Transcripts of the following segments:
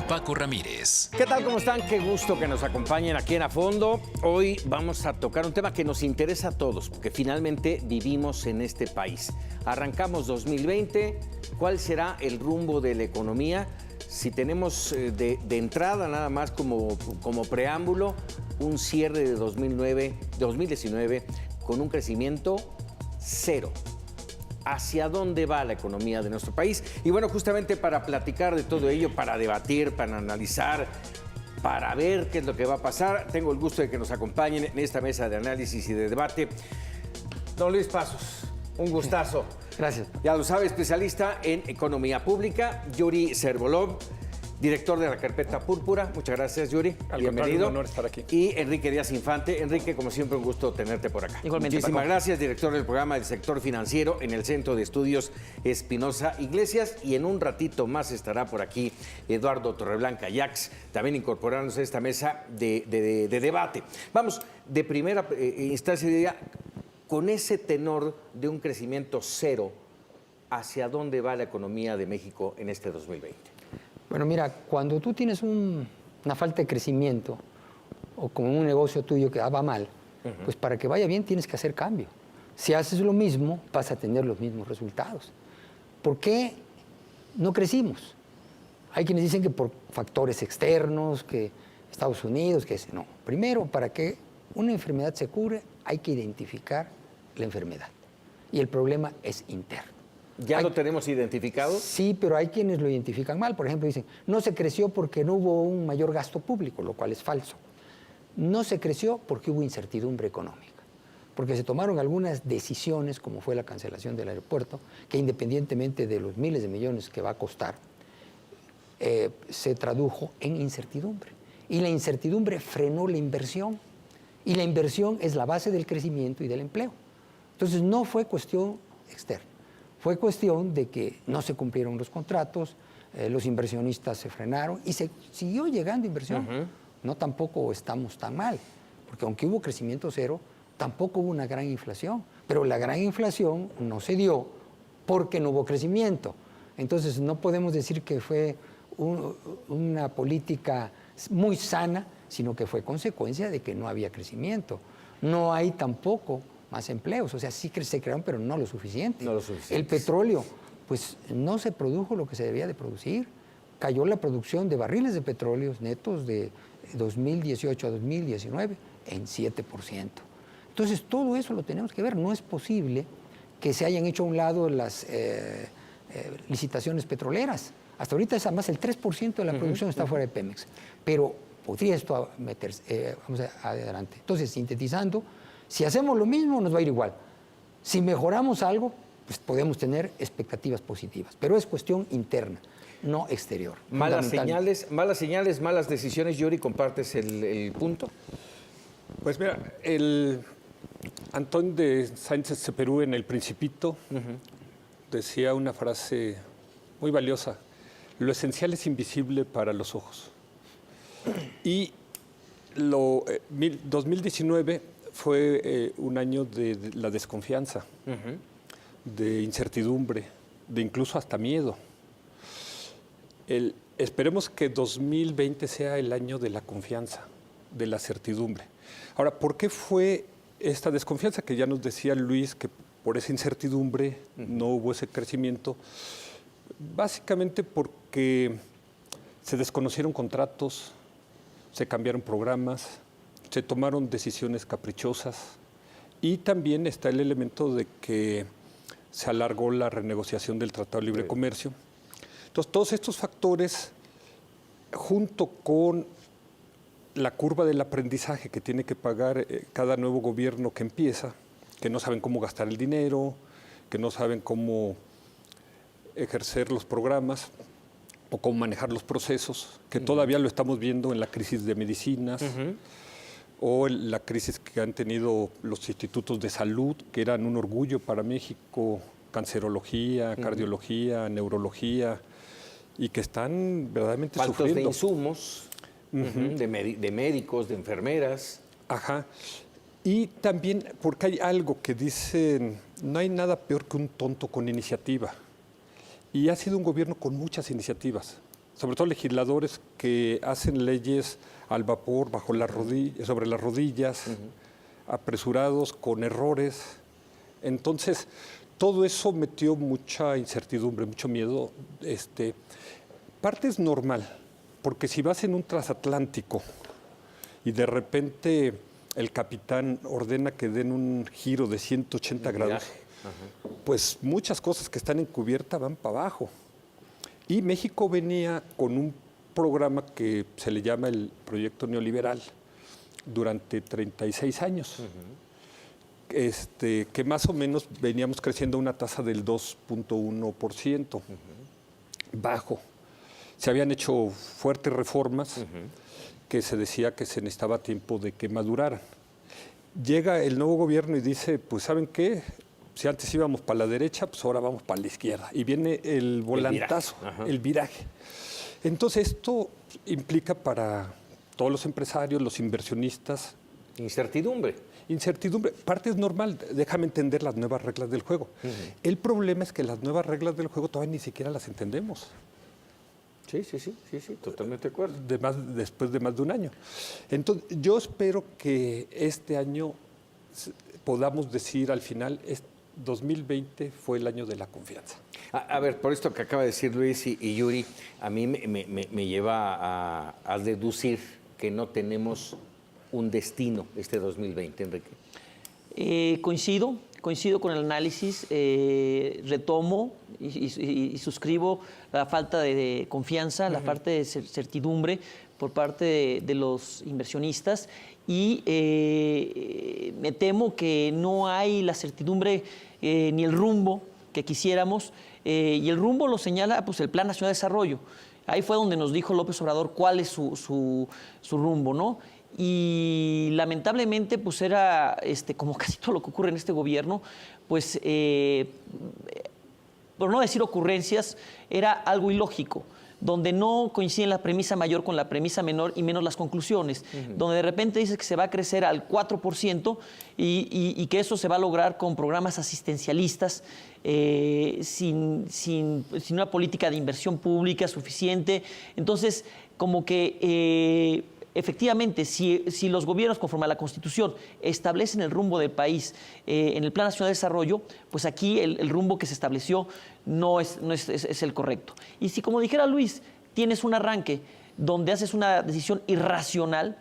Paco Ramírez. ¿Qué tal? ¿Cómo están? Qué gusto que nos acompañen aquí en A Fondo. Hoy vamos a tocar un tema que nos interesa a todos, porque finalmente vivimos en este país. Arrancamos 2020. ¿Cuál será el rumbo de la economía? Si tenemos de entrada, nada más como preámbulo, un cierre de 2019 con un crecimiento cero. ¿Hacia dónde va la economía de nuestro país? Y bueno, justamente para platicar de todo ello, para debatir, para analizar, para ver qué es lo que va a pasar, tengo el gusto de que nos acompañen en esta mesa de análisis y de debate. Don Luis Pasos, un gustazo. Gracias. Ya lo sabe, especialista en economía pública. Yuri Servolov, director de la Carpeta Púrpura. Muchas gracias, Yuri. Bienvenido. Un honor estar aquí. Y Enrique Díaz Infante. Enrique, como siempre, un gusto tenerte por acá. Igualmente, muchísimas Paco. gracias, director del programa del sector financiero en el Centro de Estudios Espinosa Iglesias. Y en un ratito más estará por aquí Eduardo Torreblanca Yax, también incorporándose a esta mesa de debate. Vamos, de primera instancia, diría, con ese tenor de un crecimiento cero, ¿hacia dónde va la economía de México en este 2020? Bueno, mira, cuando tú tienes una falta de crecimiento o como un negocio tuyo que va mal, pues para que vaya bien tienes que hacer cambio. Si haces lo mismo, vas a tener los mismos resultados. ¿Por qué no crecimos? Hay quienes dicen que por factores externos, que Estados Unidos, que no. Primero, para que una enfermedad se cure, hay que identificar la enfermedad. Y el problema es interno. ¿Ya lo tenemos identificado? Sí, pero hay quienes lo identifican mal. Por ejemplo, dicen, no se creció porque no hubo un mayor gasto público, lo cual es falso. No se creció porque hubo incertidumbre económica, porque se tomaron algunas decisiones, como fue la cancelación del aeropuerto, que independientemente de los miles de millones que va a costar, se tradujo en incertidumbre. Y la incertidumbre frenó la inversión. Y la inversión es la base del crecimiento y del empleo. Entonces, no fue cuestión externa. Fue cuestión de que no se cumplieron los contratos, los inversionistas se frenaron y se siguió llegando inversión. No tampoco estamos tan mal, porque aunque hubo crecimiento cero, tampoco hubo una gran inflación. Pero la gran inflación no se dio porque no hubo crecimiento. Entonces no podemos decir que fue una política muy sana, sino que fue consecuencia de que no había crecimiento. No hay tampoco más empleos, o sea, sí que se crearon, pero no lo suficiente. No lo suficiente. El petróleo, pues no se produjo lo que se debía de producir. Cayó la producción de barriles de petróleo netos de 2018 a 2019 en 7%. Entonces, todo eso lo tenemos que ver. No es posible que se hayan hecho a un lado las licitaciones petroleras. Hasta ahorita es además el 3% de la producción está fuera de Pemex. Pero podría esto meterse, vamos adelante. Entonces, sintetizando, si hacemos lo mismo, nos va a ir igual. Si mejoramos algo, pues podemos tener expectativas positivas. Pero es cuestión interna, no exterior. Malas señales, malas decisiones. Yuri, ¿compartes el punto? Pues mira, el Antón de Sáenz-Exupéry en El Principito decía una frase muy valiosa: lo esencial es invisible para los ojos. Y 2019 fue un año de la desconfianza, de incertidumbre, de incluso hasta miedo. Esperemos que 2020 sea el año de la confianza, de la certidumbre. Ahora, ¿por qué fue esta desconfianza? Que ya nos decía Luis que por esa incertidumbre no hubo ese crecimiento. Básicamente porque se desconocieron contratos, se cambiaron programas, se tomaron decisiones caprichosas y también está el elemento de que se alargó la renegociación del Tratado de Libre Comercio. Entonces, todos estos factores, junto con la curva del aprendizaje que tiene que pagar cada nuevo gobierno que empieza, que no saben cómo gastar el dinero, que no saben cómo ejercer los programas o cómo manejar los procesos, que todavía lo estamos viendo en la crisis de medicinas, o la crisis que han tenido los institutos de salud, que eran un orgullo para México, cancerología, cardiología, neurología, y que están verdaderamente Faltos sufriendo. de insumos, de médicos, de enfermeras. Ajá. Y también porque hay algo que dicen, no hay nada peor que un tonto con iniciativa. Y ha sido un gobierno con muchas iniciativas. sobre todo legisladores que hacen leyes al vapor, sobre las rodillas, apresurados, con errores. Entonces, todo eso metió mucha incertidumbre, mucho miedo. Parte es normal, porque si vas en un transatlántico y de repente el capitán ordena que den un giro de 180 grados, pues muchas cosas que están en cubierta van para abajo. Y México venía con un programa que se le llama el Proyecto Neoliberal durante 36 años, que más o menos veníamos creciendo a una tasa del 2.1%, bajo. Se habían hecho fuertes reformas que se decía que se necesitaba tiempo de que maduraran. Llega el nuevo gobierno y dice, pues ¿saben qué? Si antes íbamos para la derecha, pues ahora vamos para la izquierda. Y viene el volantazo, el viraje. Entonces esto implica para todos los empresarios, los inversionistas... Incertidumbre. Incertidumbre. Parte es normal, déjame entender las nuevas reglas del juego. El problema es que las nuevas reglas del juego todavía ni siquiera las entendemos. Sí, totalmente de acuerdo. Después de más de un año. Entonces, yo espero que este año podamos decir al final, 2020 fue el año de la confianza. A ver, por esto que acaba de decir Luis y Yuri, a mí me lleva a deducir que no tenemos un destino este 2020, Enrique. Coincido con el análisis, retomo y suscribo la falta de confianza, la falta de certidumbre por parte de los inversionistas y me temo que no hay la certidumbre ni el rumbo que quisiéramos y el rumbo lo señala pues, el Plan Nacional de Desarrollo. Ahí fue donde nos dijo López Obrador cuál es su rumbo, ¿no? Y lamentablemente, pues era, como casi todo lo que ocurre en este gobierno, pues, por no decir ocurrencias, era algo ilógico, donde no coinciden la premisa mayor con la premisa menor y menos las conclusiones, donde de repente dices que se va a crecer al 4% y que eso se va a lograr con programas asistencialistas, sin una política de inversión pública suficiente. Entonces, como que... efectivamente, si los gobiernos, conforme a la Constitución, establecen el rumbo del país en el Plan Nacional de Desarrollo, pues aquí el rumbo que se estableció no es el correcto. Y si, como dijera Luis, tienes un arranque donde haces una decisión irracional,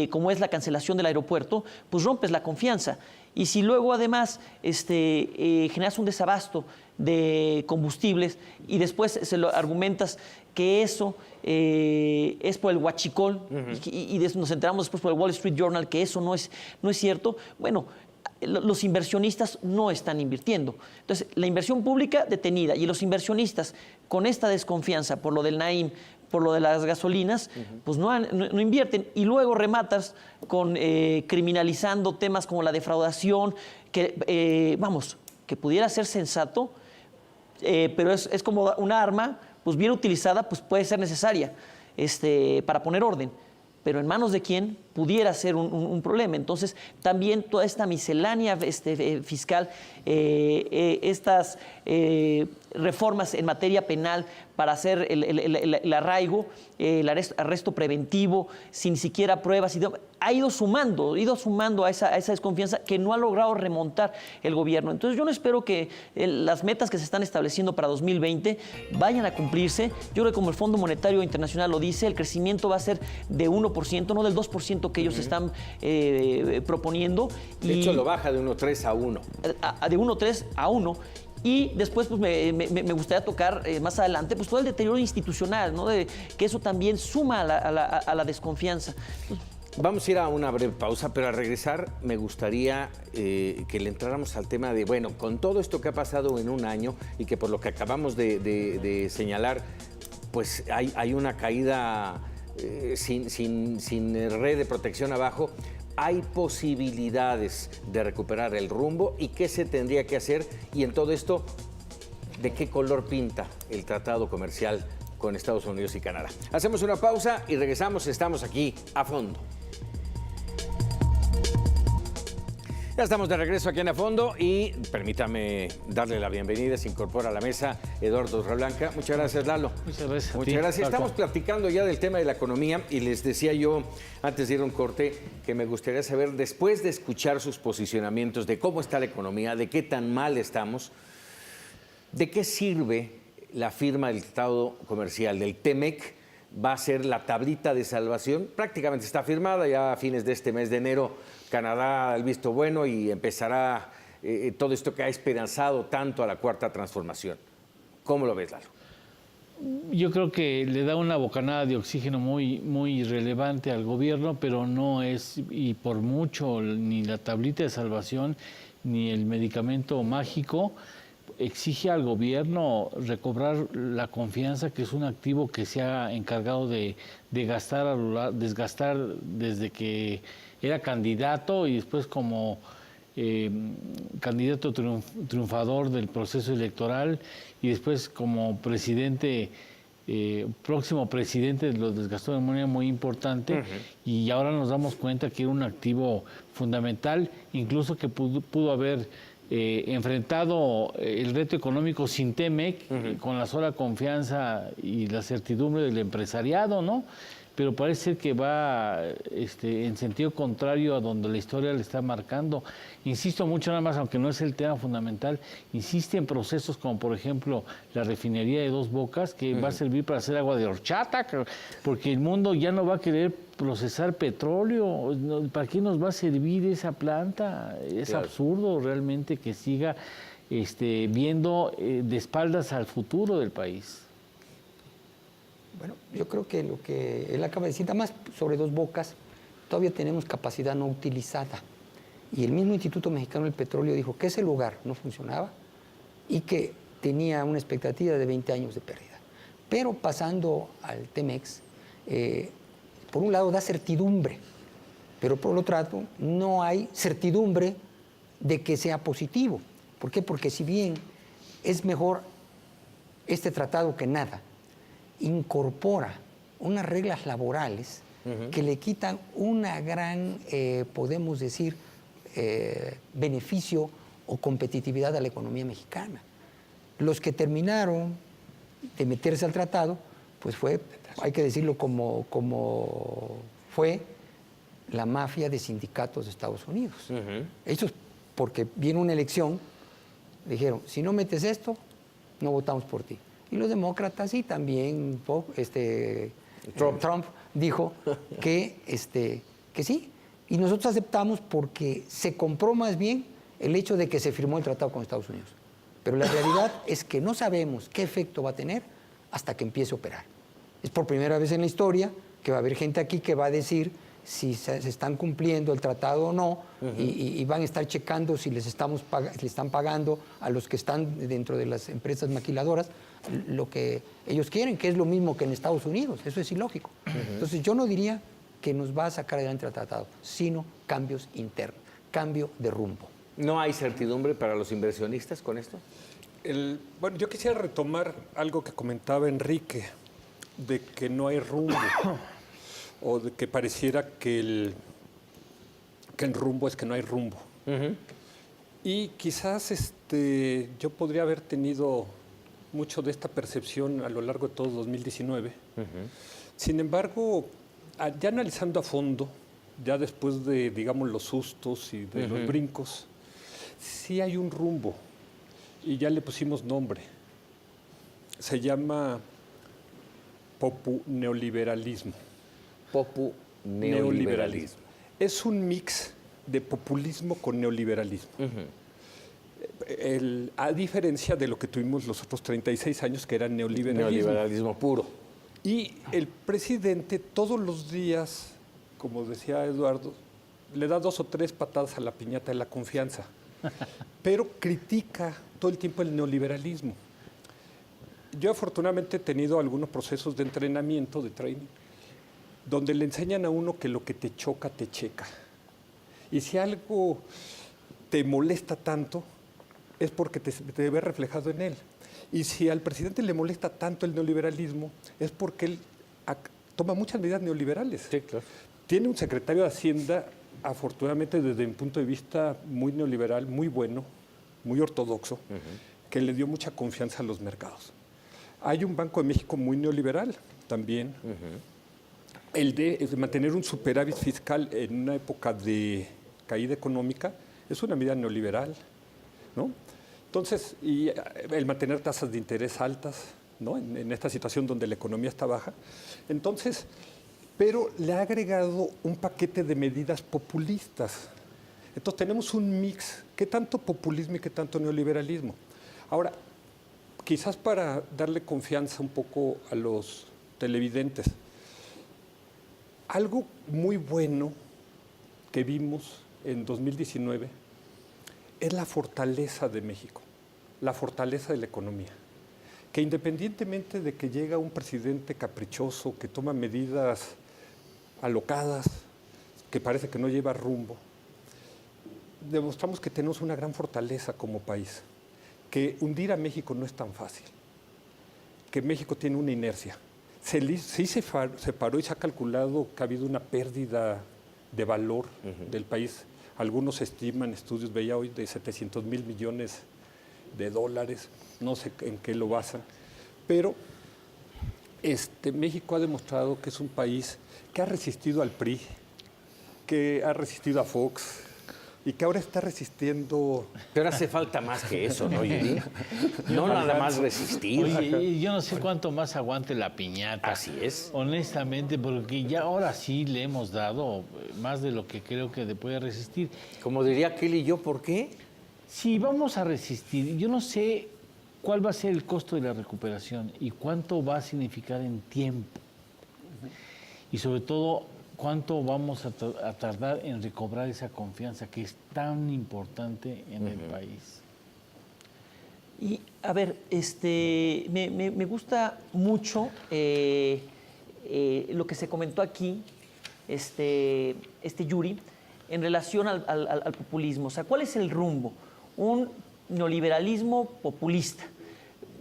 como es la cancelación del aeropuerto, pues rompes la confianza. Y si luego además generas un desabasto de combustibles y después se lo argumentas que eso es por el huachicol y nos enteramos después por el Wall Street Journal que eso no es cierto, bueno, los inversionistas no están invirtiendo. Entonces, la inversión pública detenida y los inversionistas con esta desconfianza por lo del Naim, por lo de las gasolinas, pues no invierten. Y luego rematas con criminalizando temas como la defraudación, que, que pudiera ser sensato, pero es como una arma, pues bien utilizada, pues puede ser necesaria para poner orden. Pero en manos de quién pudiera ser un problema. Entonces, también toda esta miscelánea fiscal, estas reformas en materia penal para hacer el arraigo, el arresto preventivo, sin siquiera pruebas, ha ido sumando a esa desconfianza que no ha logrado remontar el gobierno. Entonces, yo no espero que las metas que se están estableciendo para 2020 vayan a cumplirse. Yo creo que como el Fondo Monetario Internacional lo dice, el crecimiento va a ser de 1%, no del 2% que ellos están proponiendo. De hecho, lo baja de 1.3 a 1. De 1.3 a 1. Y después pues, me gustaría tocar más adelante pues, todo el deterioro institucional, ¿no? Que eso también suma a la desconfianza. Vamos a ir a una breve pausa, pero al regresar me gustaría que le entráramos al tema de, bueno, con todo esto que ha pasado en un año y que por lo que acabamos de señalar, pues hay una caída sin red de protección abajo. ¿Hay posibilidades de recuperar el rumbo y qué se tendría que hacer? Y en todo esto, ¿de qué color pinta el tratado comercial con Estados Unidos y Canadá? Hacemos una pausa y regresamos. Estamos aquí a fondo. Ya estamos de regreso aquí en A Fondo y permítame darle la bienvenida, se incorpora a la mesa Eduardo Torreblanca. Muchas gracias, Lalo. Muchas gracias. Muchas gracias. Estamos platicando ya del tema de la economía y les decía yo, antes de ir a un corte, que me gustaría saber, después de escuchar sus posicionamientos de cómo está la economía, de qué tan mal estamos, ¿de qué sirve la firma del Tratado Comercial del TEMEC? Va a ser la tablita de salvación, prácticamente está firmada, ya a fines de este mes de enero Canadá da el visto bueno y empezará todo esto que ha esperanzado tanto a la Cuarta Transformación. ¿Cómo lo ves, Lalo? Yo creo que le da una bocanada de oxígeno muy relevante al gobierno, pero no es, y por mucho, ni la tablita de salvación ni el medicamento mágico exige al gobierno recobrar la confianza, que es un activo que se ha encargado de desgastar desde que era candidato y después como candidato triunfador del proceso electoral y después como presidente, próximo presidente, lo desgastó de manera muy importante. Y ahora nos damos cuenta que era un activo fundamental, incluso que pudo haber enfrentado el reto económico sin TEMEC, con la sola confianza y la certidumbre del empresariado, ¿no? Pero parece ser que va en sentido contrario a donde la historia le está marcando. Insisto mucho nada más, aunque no es el tema fundamental, insiste en procesos como por ejemplo la refinería de Dos Bocas, que va a servir para hacer agua de horchata, porque el mundo ya no va a querer procesar petróleo. ¿Para qué nos va a servir esa planta? Es absurdo realmente que siga viendo de espaldas al futuro del país. Bueno, yo creo que lo que él acaba de decir, además sobre Dos Bocas, todavía tenemos capacidad no utilizada. Y el mismo Instituto Mexicano del Petróleo dijo que ese lugar no funcionaba y que tenía una expectativa de 20 años de pérdida. Pero pasando al TEMEX, por un lado da certidumbre, pero por otro lado no hay certidumbre de que sea positivo. ¿Por qué? Porque si bien es mejor este tratado que nada, incorpora unas reglas laborales que le quitan una gran, podemos decir, beneficio o competitividad a la economía mexicana. Los que terminaron de meterse al tratado, pues fue, hay que decirlo como fue la mafia de sindicatos de Estados Unidos. Ellos, porque viene una elección, dijeron, si no metes esto, no votamos por ti. Y los demócratas y también Trump dijo que sí. Y nosotros aceptamos porque se compró más bien el hecho de que se firmó el tratado con Estados Unidos. Pero la realidad es que no sabemos qué efecto va a tener hasta que empiece a operar. Es por primera vez en la historia que va a haber gente aquí que va a decir si se están cumpliendo el tratado o no, y van a estar checando si les están pagando a los que están dentro de las empresas maquiladoras lo que ellos quieren, que es lo mismo que en Estados Unidos. Eso es ilógico. Entonces yo no diría que nos va a sacar adelante el tratado, sino cambios internos, cambio de rumbo. ¿No hay certidumbre para los inversionistas con esto? Bueno, yo quisiera retomar algo que comentaba Enrique, de que no hay rumbo, o de que pareciera que el rumbo es que no hay rumbo. Y quizás yo podría haber tenido mucho de esta percepción a lo largo de todo 2019. Sin embargo, ya analizando a fondo, ya después de, digamos, los sustos y de los brincos, sí hay un rumbo y ya le pusimos nombre. Se llama popuneoliberalismo. Popuneoliberalismo. Es un mix de populismo con neoliberalismo. A diferencia de lo que tuvimos los otros 36 años, que era neoliberalismo. Neoliberalismo puro. Y el presidente todos los días, como decía Eduardo, le da 2 o 3 patadas a la piñata de la confianza, pero critica todo el tiempo el neoliberalismo. Yo afortunadamente he tenido algunos procesos de entrenamiento, de training, donde le enseñan a uno que lo que te choca, te checa. Y si algo te molesta tanto, es porque te ves reflejado en él. Y si al presidente le molesta tanto el neoliberalismo, es porque él toma muchas medidas neoliberales. Sí, claro. Tiene un secretario de Hacienda afortunadamente desde mi punto de vista muy neoliberal, muy bueno, muy ortodoxo, que le dio mucha confianza a los mercados. Hay un Banco de México muy neoliberal también. El de mantener un superávit fiscal en una época de caída económica es una medida neoliberal, ¿no? Entonces, y el mantener tasas de interés altas, ¿no? En esta situación donde la economía está baja. Entonces, pero le ha agregado un paquete de medidas populistas. Entonces tenemos un mix, ¿qué tanto populismo y qué tanto neoliberalismo? Ahora, quizás para darle confianza un poco a los televidentes, algo muy bueno que vimos en 2019 es la fortaleza de México, la fortaleza de la economía. Que independientemente de que llega un presidente caprichoso que toma medidas alocadas, que parece que no lleva rumbo, demostramos que tenemos una gran fortaleza como país, que hundir a México no es tan fácil, que México tiene una inercia. Sí se paró y se ha calculado que ha habido una pérdida de valor del país. Algunos estiman, estudios veía hoy, de 700,000 millones de dólares, no sé en qué lo basan, pero México ha demostrado que es un país que ha resistido al PRI, que ha resistido a Fox y que ahora está resistiendo. Pero hace falta más que eso, ¿no, Yuri? No nada más resistir. Oye, yo no sé cuánto más aguante la piñata. Así es. Honestamente, porque ya ahora sí le hemos dado más de lo que creo que puede resistir. Como diría Kelly, ¿yo por qué? Si vamos a resistir, yo no sé cuál va a ser el costo de la recuperación y cuánto va a significar en tiempo. Y sobre todo, cuánto vamos a tardar en recobrar esa confianza que es tan importante en el país. Y a ver, me gusta mucho lo que se comentó aquí, Yuri, en relación al populismo. O sea, ¿cuál es el rumbo? Un neoliberalismo populista.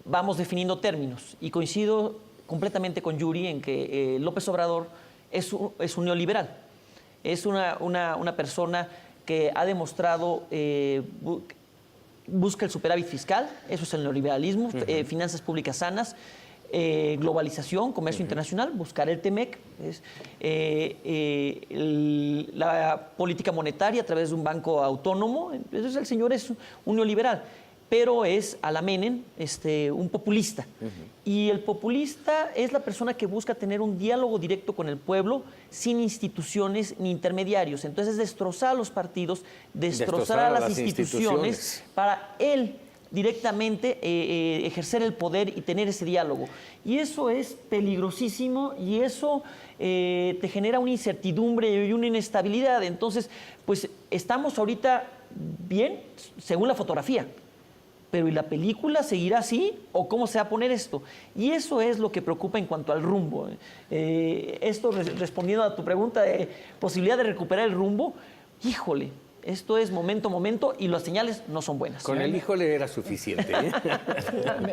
Vamos definiendo términos y coincido completamente con Yuri en que López Obrador es un neoliberal. Es una persona que ha demostrado, busca el superávit fiscal, eso es el neoliberalismo, finanzas públicas sanas, globalización, comercio internacional, buscar el TEMEC, la política monetaria a través de un banco autónomo. Entonces el señor es un neoliberal, pero es a la Menem, un populista. Y el populista es la persona que busca tener un diálogo directo con el pueblo sin instituciones ni intermediarios. Entonces destrozar a los partidos, destrozar a las instituciones para él directamente ejercer el poder y tener ese diálogo. Y eso es peligrosísimo y eso te genera una incertidumbre y una inestabilidad. Entonces, pues estamos ahorita bien según la fotografía. Pero ¿y la película seguirá así o cómo se va a poner esto? Y eso es lo que preocupa en cuanto al rumbo. Respondiendo a tu pregunta de posibilidad de recuperar el rumbo, híjole, esto es momento y las señales no son buenas. Con el híjole era suficiente.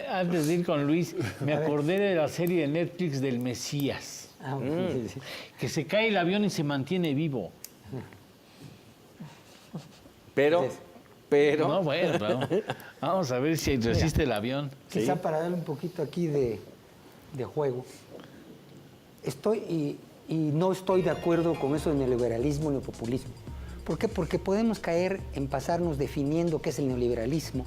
Antes de ir con Luis, me acordé de la serie de Netflix del Mesías. Que se cae el avión y se mantiene vivo. Pero... No, bueno, vamos a ver si resiste el avión. Quizá para darle un poquito aquí de juego. Y no estoy de acuerdo con eso de neoliberalismo ni populismo. ¿Por qué? Porque podemos caer en pasarnos definiendo qué es el neoliberalismo.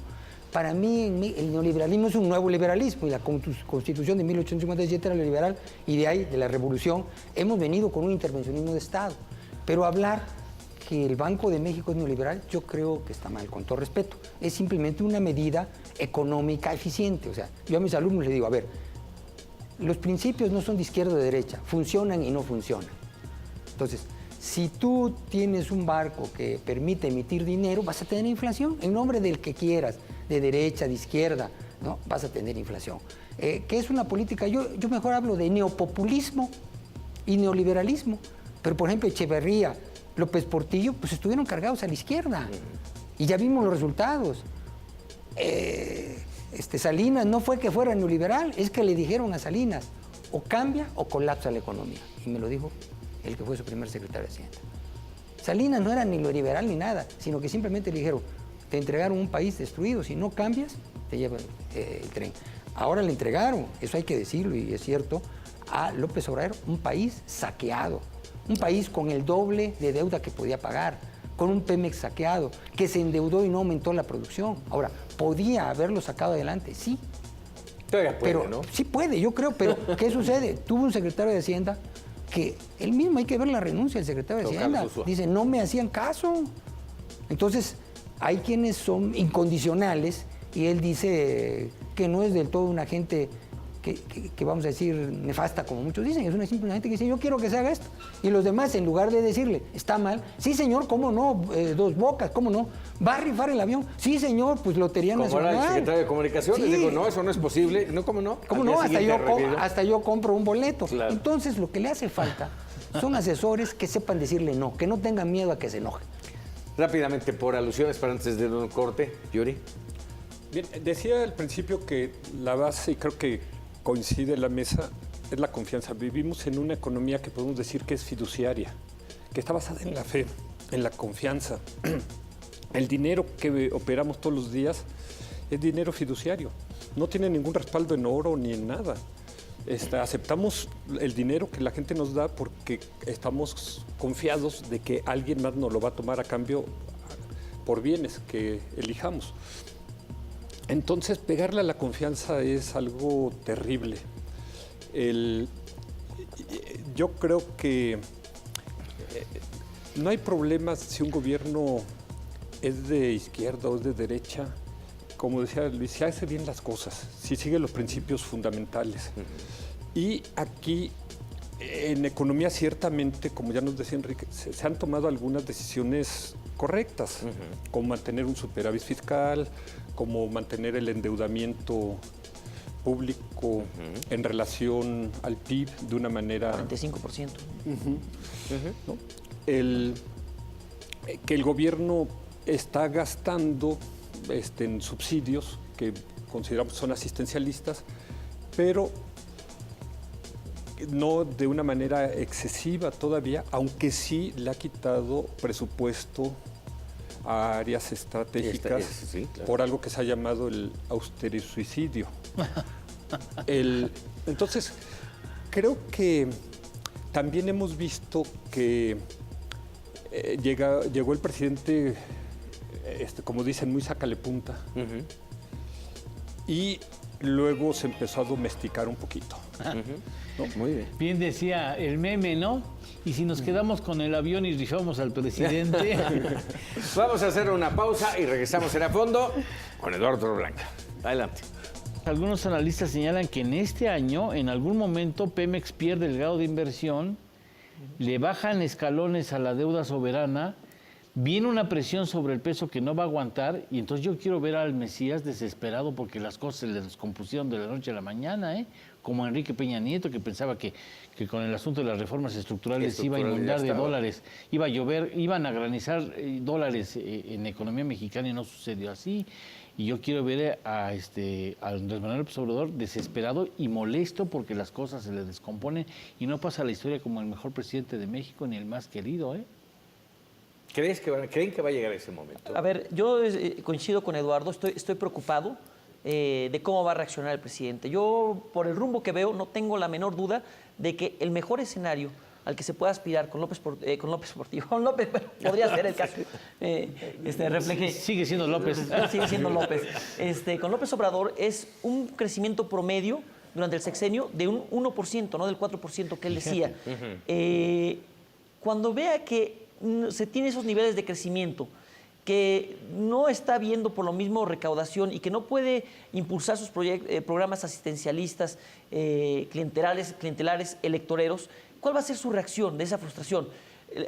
Para mí, el neoliberalismo es un nuevo liberalismo y la Constitución de 1857 era liberal y de ahí, de la Revolución, hemos venido con un intervencionismo de Estado. Pero hablar que el Banco de México es neoliberal, yo creo que está mal, con todo respeto. Es simplemente una medida económica eficiente. O sea, yo a mis alumnos les digo, a ver, los principios no son de izquierda o de derecha, funcionan y no funcionan. Entonces, si tú tienes un barco que permite emitir dinero, vas a tener inflación, en nombre del que quieras, de derecha, de izquierda, ¿no? Vas a tener inflación. ¿Qué es una política? Yo mejor hablo de neopopulismo y neoliberalismo. Pero, por ejemplo, Echeverría, López Portillo, pues estuvieron cargados a la izquierda. Y ya vimos los resultados. Salinas no fue que fuera neoliberal, es que le dijeron a Salinas, o cambia o colapsa la economía. Y me lo dijo el que fue su primer secretario de Hacienda. Salinas no era ni lo liberal ni nada, sino que simplemente le dijeron, te entregaron un país destruido, si no cambias, te llevan el tren. Ahora le entregaron, eso hay que decirlo y es cierto, a López Obrador un país saqueado, un país con el doble de deuda que podía pagar, con un Pemex saqueado, que se endeudó y no aumentó la producción. Ahora, ¿podía haberlo sacado adelante? Sí. Todavía puede, Pero ¿no? sí puede, yo creo, pero ¿qué sucede? Tuvo un secretario de Hacienda que él mismo, hay que ver la renuncia del secretario de Don Hacienda. Carlos Ursúa. Dice, no me hacían caso. Entonces, hay quienes son incondicionales y él dice que no es del todo una gente que vamos a decir nefasta, como muchos dicen, es una simple gente que dice, yo quiero que se haga esto. Y los demás, en lugar de decirle, está mal, sí señor, cómo no, Dos Bocas, cómo no, va a rifar el avión, sí señor, pues Lotería Como Nacional. era el secretario de Comunicaciones, Sí. digo, no, eso no es posible. No, ¿cómo no? ¿Cómo Al no? día Hasta siguiente revivió. hasta yo compro un boleto. Claro. Entonces, lo que le hace falta son asesores que sepan decirle no, que no tengan miedo a que se enoje. Rápidamente, por alusiones, para antes de un corte, Yuri. Bien, decía al principio que la base, y creo que coincide la mesa, es la confianza. Vivimos en una economía que podemos decir que es fiduciaria, que está basada en la fe, en la confianza. El dinero que operamos todos los días es dinero fiduciario. No tiene ningún respaldo en oro ni en nada. Aceptamos el dinero que la gente nos da porque estamos confiados de que alguien más nos lo va a tomar a cambio por bienes que elijamos. Entonces, pegarle a la confianza es algo terrible. Yo creo que no hay problema si un gobierno es de izquierda o es de derecha. Como decía Luis, si hace bien las cosas, si sigue los principios fundamentales. Y aquí, en economía, ciertamente, como ya nos decía Enrique, se han tomado algunas decisiones correctas, como mantener un superávit fiscal, como mantener el endeudamiento público en relación al PIB de una manera... 45%. ¿no? Que el gobierno está gastando en subsidios que consideramos son asistencialistas, pero no de una manera excesiva todavía, aunque sí le ha quitado presupuesto a áreas estratégicas sí, claro. por algo que se ha llamado el austericidio. Entonces, creo que también hemos visto que llegó el presidente, como dicen, muy sácale punta, y luego se empezó a domesticar un poquito. No, muy bien. Bien decía el meme, ¿no? Y si nos quedamos con el avión y rifamos al presidente. Vamos a hacer una pausa y regresamos en A Fondo con Eduardo Blanca. Adelante. Algunos analistas señalan que en este año, en algún momento, Pemex pierde el grado de inversión, le bajan escalones a la deuda soberana, viene una presión sobre el peso que no va a aguantar, y entonces yo quiero ver al Mesías desesperado porque las cosas se le descompusieron de la noche a la mañana, como Enrique Peña Nieto, que pensaba que con el asunto de las reformas estructurales iba a inundar de dólares, iba a llover, iban a granizar dólares en la economía mexicana, y no sucedió así. Y yo quiero ver a Andrés Manuel López Obrador desesperado y molesto porque las cosas se le descomponen y no pasa la historia como el mejor presidente de México ni el más querido, ¿Creen que va a llegar ese momento? A ver, yo coincido con Eduardo, estoy preocupado de cómo va a reaccionar el presidente. Yo, por el rumbo que veo, no tengo la menor duda de que el mejor escenario al que se pueda aspirar con López Portillo, con López, podría ser el caso, refleje. Sigue siendo López. Sigue siendo López. Con López Obrador es un crecimiento promedio durante el sexenio de un 1%, no del 4% que él decía. Cuando vea que se tiene esos niveles de crecimiento, que no está viendo por lo mismo recaudación y que no puede impulsar sus programas asistencialistas, clientelares, electoreros, ¿cuál va a ser su reacción de esa frustración?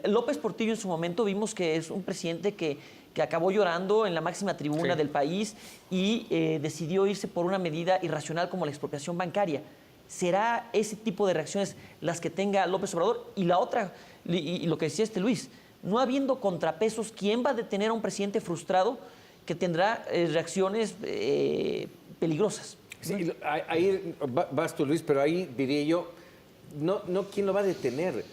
López Portillo en su momento vimos que es un presidente que acabó llorando en la máxima tribuna del país y decidió irse por una medida irracional como la expropiación bancaria. ¿Será ese tipo de reacciones las que tenga López Obrador? Y la otra, y lo que decía Luis, no habiendo contrapesos, ¿quién va a detener a un presidente frustrado que tendrá reacciones peligrosas? Sí, ahí vas tú, Luis, pero ahí diría yo, no quién lo va a detener.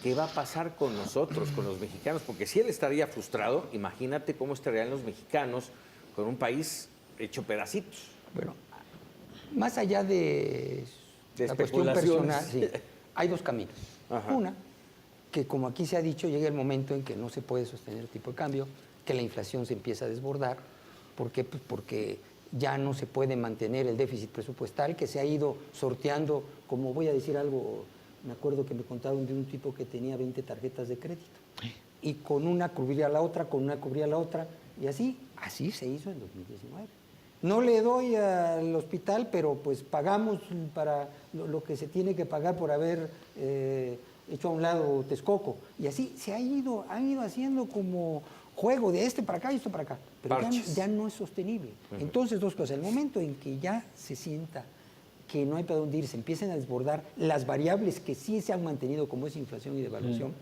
¿qué va a pasar con nosotros, con los mexicanos? Porque si él estaría frustrado, imagínate cómo estarían los mexicanos con un país hecho pedacitos. Bueno, más allá de De la cuestión especulaciones. personal, sí, hay dos caminos. Ajá. Una, que como aquí se ha dicho, llega el momento en que no se puede sostener el tipo de cambio, que la inflación se empieza a desbordar. ¿Por qué? Pues porque ya no se puede mantener el déficit presupuestal, que se ha ido sorteando, como voy a decir algo, me acuerdo que me contaron de un tipo que tenía 20 tarjetas de crédito. Y con una cubría la otra, con una cubría la otra, y así se hizo en 2019. No le doy al hospital, pero pues pagamos para lo que se tiene que pagar por haber hecho a un lado Texcoco. Y así han ido haciendo como juego de este para acá y esto para acá. Pero ya no es sostenible. Entonces, dos cosas. El momento en que ya se sienta que no hay para dónde ir, se empiecen a desbordar las variables que sí se han mantenido, como es inflación y devaluación,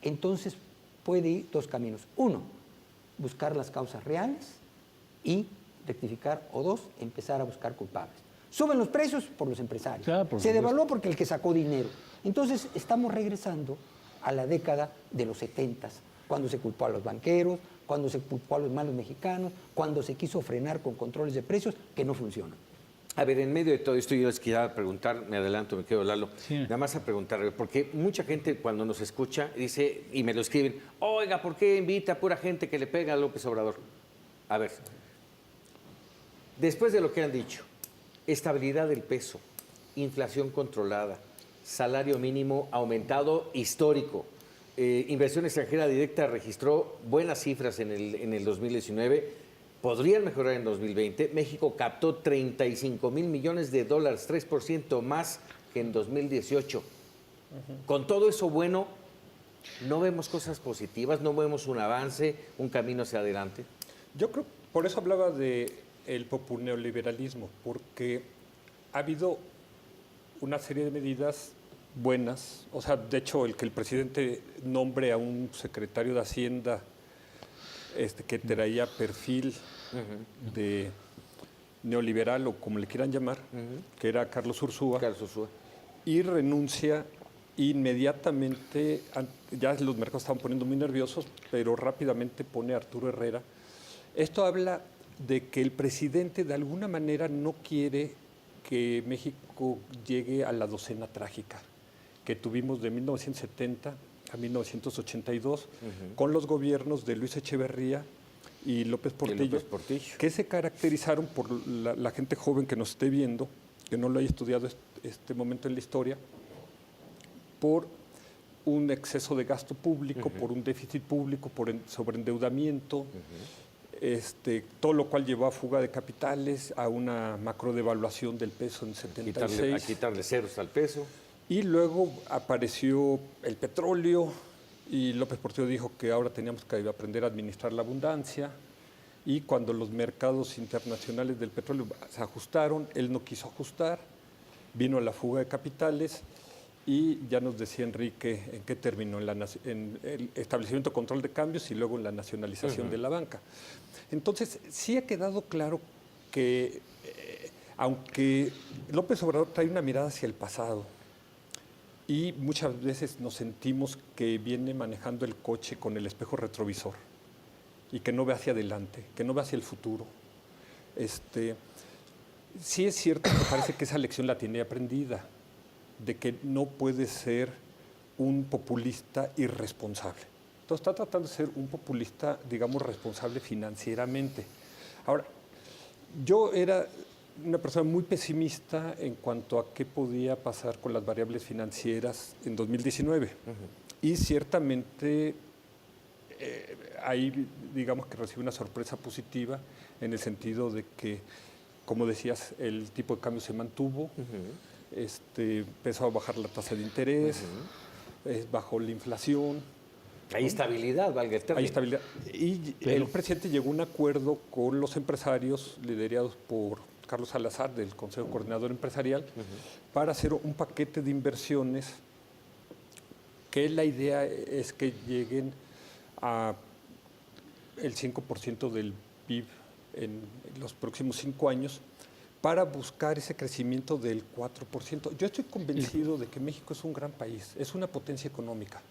entonces puede ir dos caminos. Uno, buscar las causas reales y rectificar, o dos, empezar a buscar culpables. Suben los precios por los empresarios. Claro, por se supuesto. devaluó porque el que sacó dinero. Entonces, estamos regresando a la década de los 70s, cuando se culpó a los banqueros, cuando se culpó a los malos mexicanos, cuando se quiso frenar con controles de precios que no funcionan. A ver, en medio de todo esto yo les quería preguntar, me adelanto, me quedo Lalo, Sí. nada más a preguntar, porque mucha gente cuando nos escucha dice, y me lo escriben, oiga, ¿por qué invita a pura gente que le pega a López Obrador? A ver, después de lo que han dicho, estabilidad del peso, inflación controlada, salario mínimo aumentado histórico, inversión extranjera directa registró buenas cifras en el 2019, podrían mejorar en 2020. México captó 35 mil millones de dólares, 3% más que en 2018. Con todo eso bueno, ¿no vemos cosas positivas? ¿No vemos un avance, un camino hacia adelante? Yo creo, por eso hablaba de el neoliberalismo, porque ha habido una serie de medidas buenas. O sea, de hecho, el que el presidente nombre a un secretario de Hacienda que traía perfil de neoliberal o como le quieran llamar, que era Carlos Ursúa, y renuncia inmediatamente. Ya los mercados estaban poniendo muy nerviosos, pero rápidamente pone a Arturo Herrera. Esto habla de que el presidente de alguna manera no quiere que México llegue a la docena trágica que tuvimos de 1970 a 1982 con los gobiernos de Luis Echeverría y López Portillo, que se caracterizaron por la gente joven que nos esté viendo, que no lo haya estudiado este momento en la historia, por un exceso de gasto público, por un déficit público, por sobreendeudamiento, todo lo cual llevó a fuga de capitales, a una macrodevaluación del peso en 76. A quitarle ceros al peso. Y luego apareció el petróleo y López Portillo dijo que ahora teníamos que aprender a administrar la abundancia, y cuando los mercados internacionales del petróleo se ajustaron, él no quiso ajustar, vino la fuga de capitales y ya nos decía Enrique en qué terminó, en el establecimiento de control de cambios y luego en la nacionalización de la banca. Entonces, sí ha quedado claro que aunque López Obrador trae una mirada hacia el pasado, y muchas veces nos sentimos que viene manejando el coche con el espejo retrovisor y que no ve hacia adelante, que no ve hacia el futuro. Sí es cierto que parece que esa lección la tiene aprendida, de que no puede ser un populista irresponsable. Entonces está tratando de ser un populista, digamos, responsable financieramente. Ahora, yo era una persona muy pesimista en cuanto a qué podía pasar con las variables financieras en 2019. Y ciertamente ahí, digamos que recibí una sorpresa positiva en el sentido de que, como decías, el tipo de cambio se mantuvo, empezó a bajar la tasa de interés, bajó la inflación. Hay estabilidad, valga el término. Hay estabilidad. Y el presidente llegó a un acuerdo con los empresarios, liderados por Carlos Salazar, del Consejo Coordinador Empresarial, para hacer un paquete de inversiones que la idea es que lleguen a el 5% del PIB en los próximos 5 años, para buscar ese crecimiento del 4%. Yo estoy convencido de que México es un gran país, es una potencia económica,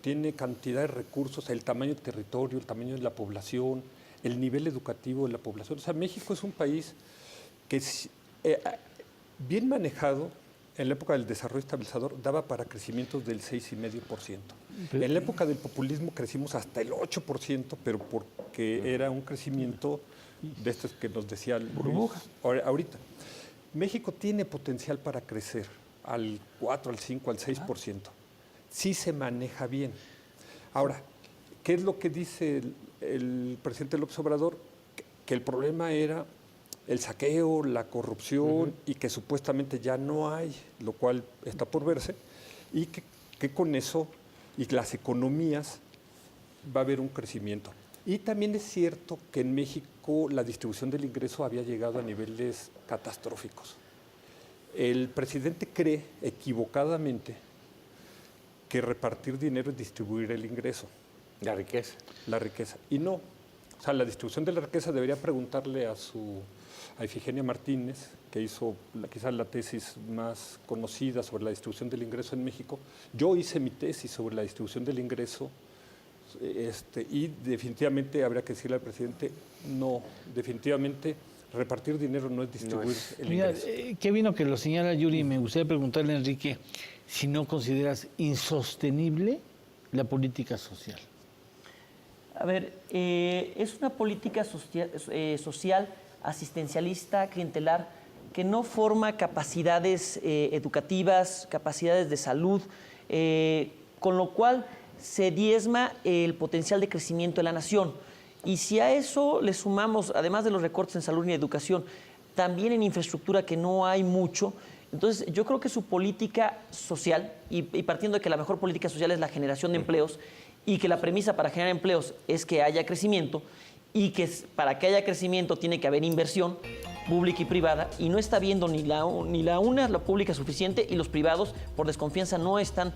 tiene cantidad de recursos, el tamaño del territorio, el tamaño de la población, el nivel educativo de la población. O sea, México es un país que bien manejado, en la época del desarrollo estabilizador, daba para crecimientos del 6,5%. En la época del populismo crecimos hasta el 8%, pero porque era un crecimiento de estos que nos decía Luis ahorita. México tiene potencial para crecer al 4, al 5, al 6%. Sí se maneja bien. Ahora, ¿qué es lo que dice el presidente López Obrador? Que el problema era el saqueo, la corrupción y que supuestamente ya no hay, lo cual está por verse, y que con eso y las economías va a haber un crecimiento. Y también es cierto que en México la distribución del ingreso había llegado a niveles catastróficos. El presidente cree equivocadamente que repartir dinero es distribuir el ingreso. La riqueza. La riqueza. Y no. O sea, la distribución de la riqueza debería preguntarle a Ifigenia Martínez, que hizo quizás la tesis más conocida sobre la distribución del ingreso en México. Yo hice mi tesis sobre la distribución del ingreso y definitivamente habría que decirle al presidente, no, definitivamente repartir dinero no es distribuir el ingreso. Qué vino que lo señala Yuri, y me gustaría preguntarle a Enrique si no consideras insostenible la política social. A ver, es una política social, asistencialista, clientelar, que no forma capacidades educativas, capacidades de salud, con lo cual se diezma el potencial de crecimiento de la nación. Y si a eso le sumamos, además de los recortes en salud y educación, también en infraestructura, que no hay mucho, entonces yo creo que su política social, y partiendo de que la mejor política social es la generación de empleos, y que la premisa para generar empleos es que haya crecimiento, y que para que haya crecimiento tiene que haber inversión pública y privada, y no está viendo ni la pública suficiente, y los privados por desconfianza no están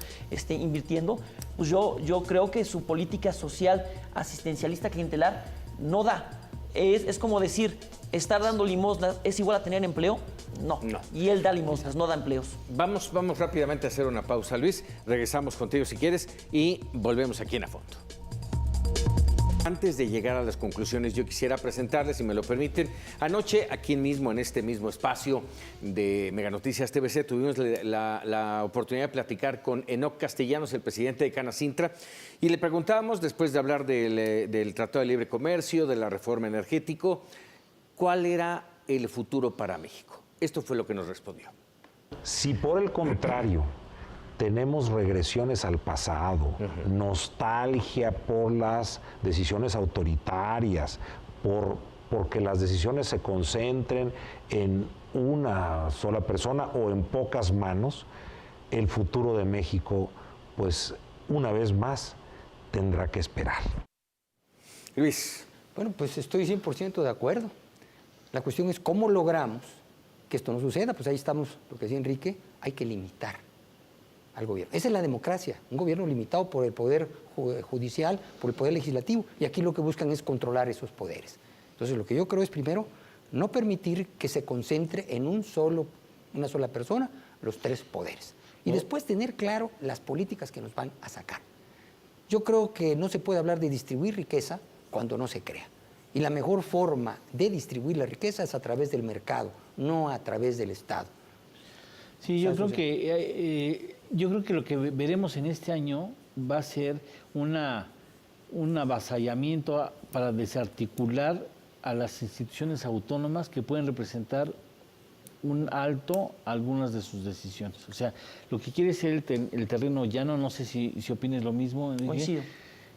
invirtiendo, pues yo creo que su política social asistencialista clientelar no da. Es como decir, estar dando limosnas es igual a tener empleo. No. Y él da limosnas, no da empleos. Vamos rápidamente a hacer una pausa, Luis. Regresamos contigo si quieres y volvemos aquí en A Fondo. Antes de llegar a las conclusiones, yo quisiera presentarles, si me lo permiten, anoche aquí mismo, en este mismo espacio de Mega Noticias TVC, tuvimos la oportunidad de platicar con Enoc Castellanos, el presidente de Canacintra, y le preguntábamos, después de hablar del Tratado de Libre Comercio, de la reforma energética, ¿cuál era el futuro para México? Esto fue lo que nos respondió. Si por el contrario tenemos regresiones al pasado, nostalgia por las decisiones autoritarias, porque las decisiones se concentren en una sola persona o en pocas manos, el futuro de México, pues una vez más, tendrá que esperar. Luis. Bueno, pues estoy 100% de acuerdo. La cuestión es cómo logramos que esto no suceda. Pues ahí estamos, lo que decía Enrique, hay que limitar al gobierno. Esa es la democracia, un gobierno limitado por el poder judicial, por el poder legislativo, y aquí lo que buscan es controlar esos poderes. Entonces lo que yo creo es, primero, no permitir que se concentre en una sola persona los tres poderes, y después tener claro las políticas que nos van a sacar. Yo creo que no se puede hablar de distribuir riqueza cuando no se crea, y la mejor forma de distribuir la riqueza es a través del mercado, no a través del Estado. Sí, yo creo que lo que veremos en este año va a ser un avasallamiento para desarticular a las instituciones autónomas que pueden representar un alto a algunas de sus decisiones. O sea, lo que quiere ser el terreno llano, no sé si opines lo mismo, Enrique. Coincido.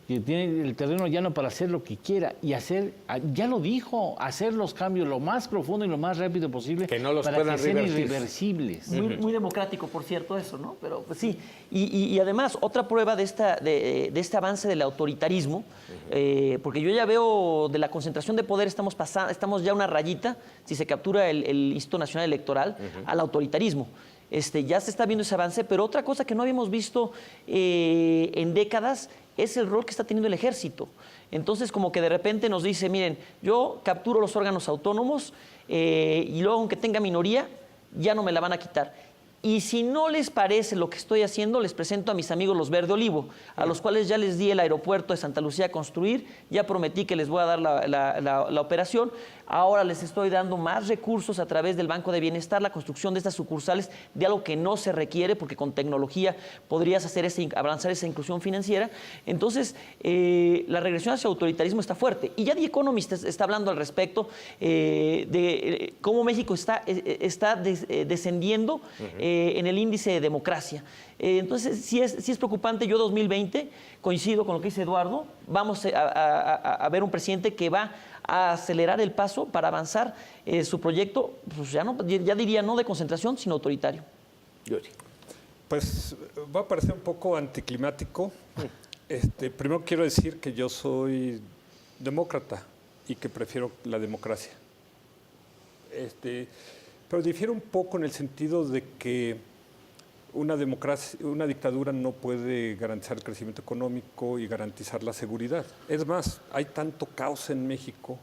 Que tiene el terreno llano para hacer lo que quiera y hacer, ya lo dijo, hacer los cambios lo más profundo y lo más rápido posible, que no los para puedan que sean revertir. irreversibles. Muy democrático, por cierto, eso, ¿no? Pero pues sí. Y además, otra prueba de este avance del autoritarismo, porque yo ya veo de la concentración de poder, estamos ya una rayita, si se captura el Instituto Nacional Electoral, al autoritarismo. Ya se está viendo ese avance, pero otra cosa que no habíamos visto en décadas es el rol que está teniendo el ejército. Entonces, como que de repente nos dice, miren, yo capturo los órganos autónomos y luego, aunque tenga minoría, ya no me la van a quitar. Y si no les parece lo que estoy haciendo, les presento a mis amigos los Verde Olivo, a los cuales ya les di el aeropuerto de Santa Lucía a construir, ya prometí que les voy a dar la operación. Ahora les estoy dando más recursos a través del Banco de Bienestar, la construcción de estas sucursales, de algo que no se requiere, porque con tecnología podrías avanzar esa inclusión financiera. Entonces, la regresión hacia autoritarismo está fuerte. Y ya The Economist está hablando al respecto de cómo México está descendiendo en el índice de democracia. Entonces, sí es preocupante. Yo 2020, coincido con lo que dice Eduardo, vamos a ver un presidente que va a acelerar el paso para avanzar su proyecto, pues ya diría no de concentración, sino autoritario. Pues va a parecer un poco anticlimático. Primero quiero decir que yo soy demócrata y que prefiero la democracia. Pero difiere un poco en el sentido de que una dictadura no puede garantizar el crecimiento económico y garantizar la seguridad. Es más, hay tanto caos en México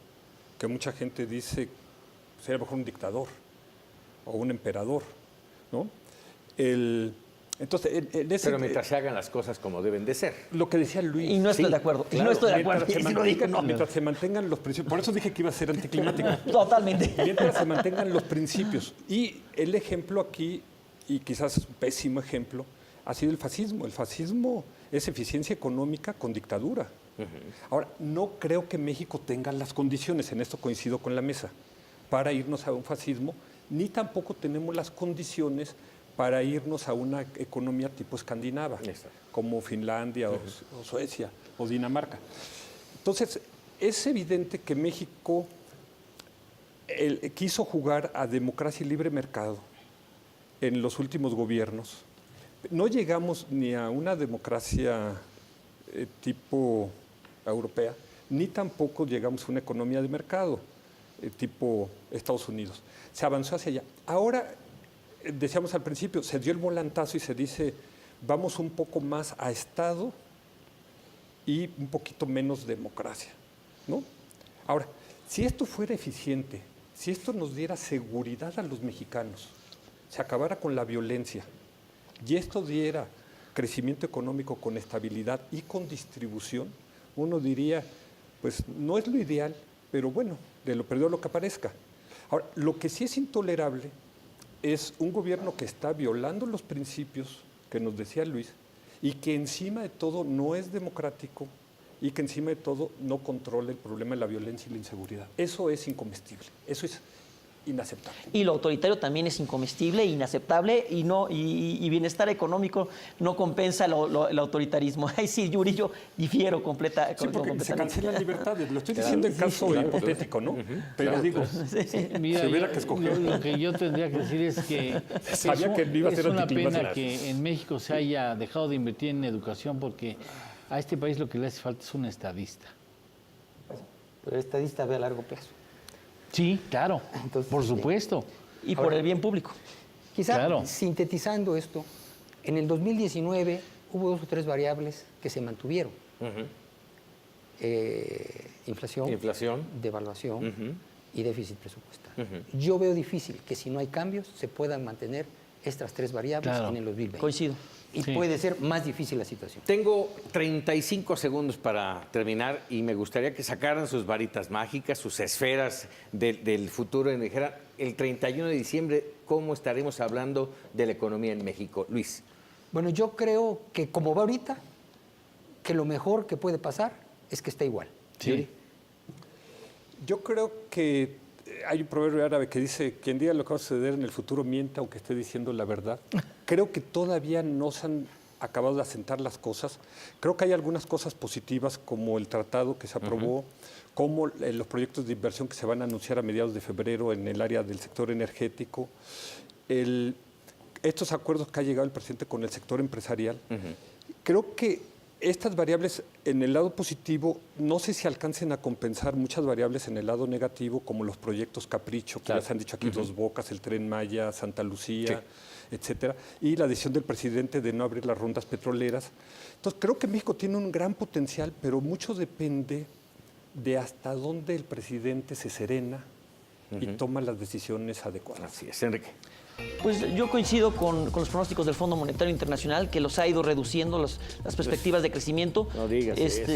que mucha gente dice sería mejor un dictador o un emperador, ¿no? Entonces, pero mientras se hagan las cosas como deben de ser. Lo que decía Luis. Y no estoy de acuerdo. Claro, y no estoy de acuerdo. Mientras se mantengan los principios. Por eso dije que iba a ser anticlimático. Totalmente. Mientras se mantengan los principios. Y el ejemplo aquí, y quizás es un pésimo ejemplo, ha sido el fascismo. El fascismo es eficiencia económica con dictadura. Ahora, no creo que México tenga las condiciones, en esto coincido con la mesa, para irnos a un fascismo, ni tampoco tenemos las condiciones para irnos a una economía tipo escandinava, como Finlandia o Suecia o Dinamarca. Entonces, es evidente que México quiso jugar a democracia y libre mercado en los últimos gobiernos. No llegamos ni a una democracia tipo europea, ni tampoco llegamos a una economía de mercado tipo Estados Unidos. Se avanzó hacia allá. Ahora, decíamos al principio, se dio el volantazo y se dice, vamos un poco más a Estado y un poquito menos democracia, ¿no? Ahora, si esto fuera eficiente, si esto nos diera seguridad a los mexicanos, se acabara con la violencia y esto diera crecimiento económico con estabilidad y con distribución, uno diría, pues no es lo ideal, pero bueno, de lo perdido lo que aparezca. Ahora, lo que sí es intolerable es un gobierno que está violando los principios que nos decía Luis y que encima de todo no es democrático y que encima de todo no controla el problema de la violencia y la inseguridad. Eso es incomestible, eso es inaceptable. Y lo autoritario también es incomestible, inaceptable y bienestar económico no compensa el autoritarismo. Ahí sí, Yuri, yo difiero completamente. Sí, porque se cancelan libertades. Lo estoy diciendo en caso hipotético, ¿no? Pero digo, Mira, si hubiera que escoger. lo que yo tendría que decir es que Sabía que iba a ser es una anticlimático. pena que en México se haya dejado de invertir en educación porque a este país lo que le hace falta es un estadista. Pero el estadista ve a largo plazo. Sí, claro, Entonces, por supuesto. Y por el bien público. Quizá Claro. sintetizando esto, en el 2019 hubo 2 o 3 variables que se mantuvieron. Inflación, devaluación y déficit presupuestal. Yo veo difícil que si no hay cambios se puedan mantener estas 3 variables Claro. en el 2020. Coincido. Y Sí. puede ser más difícil la situación. Tengo 35 segundos para terminar y me gustaría que sacaran sus varitas mágicas, sus esferas del futuro y me dijeran, el 31 de diciembre, ¿cómo estaremos hablando de la economía en México? Luis. Bueno, yo creo que como va ahorita, que lo mejor que puede pasar es que esté igual. Sí. Yo creo que hay un proverbio árabe que dice, quien diga lo que va a suceder en el futuro miente aunque esté diciendo la verdad. Creo que todavía no se han acabado de asentar las cosas. Creo que hay algunas cosas positivas como el tratado que se aprobó, como los proyectos de inversión que se van a anunciar a mediados de febrero en el área del sector energético, estos acuerdos que ha llegado el presidente con el sector empresarial. Creo que estas variables en el lado positivo no sé si alcancen a compensar muchas variables en el lado negativo, como los proyectos capricho, que ya se han dicho aquí, Dos Bocas, el Tren Maya, Santa Lucía, etcétera, y la decisión del presidente de no abrir las rondas petroleras. Entonces, creo que México tiene un gran potencial, pero mucho depende de hasta dónde el presidente se serena y toma las decisiones adecuadas. Así es, Enrique. Pues yo coincido con los pronósticos del Fondo Monetario Internacional, que los ha ido reduciendo las perspectivas de crecimiento. No digas eso.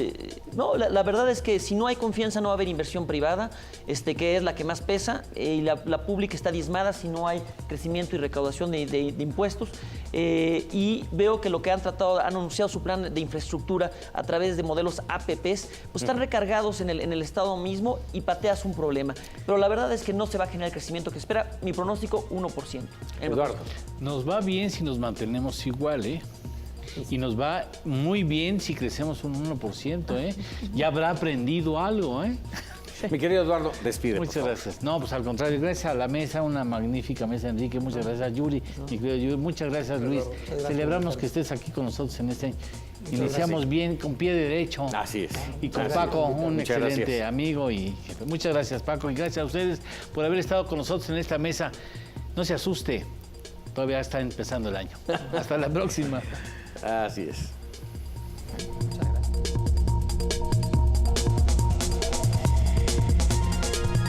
No, la verdad es que si no hay confianza no va a haber inversión privada, que es la que más pesa, y la pública está diezmada si no hay crecimiento y recaudación de impuestos. Y veo que lo que han anunciado su plan de infraestructura a través de modelos APPs, pues están recargados en el Estado mismo y pateas un problema. Pero la verdad es que no se va a generar el crecimiento que espera. Mi pronóstico, 1%. Eduardo. Nos va bien si nos mantenemos igual, ¿eh? Y nos va muy bien si crecemos un 1%, ¿eh? Ya habrá aprendido algo, ¿eh? Mi querido Eduardo, despide. Muchas gracias. No, pues al contrario, gracias a la mesa, una magnífica mesa, Enrique. Muchas gracias a Yuri, mi querido Yuri. Muchas gracias, Luis. Celebramos que estés aquí con nosotros en este año. Iniciamos bien, con pie derecho. Así es. Y con Paco, un Muchas excelente gracias. amigo y jefe. Muchas gracias, Paco, y gracias a ustedes por haber estado con nosotros en esta mesa. No se asuste, todavía está empezando el año. Hasta la próxima. Así es.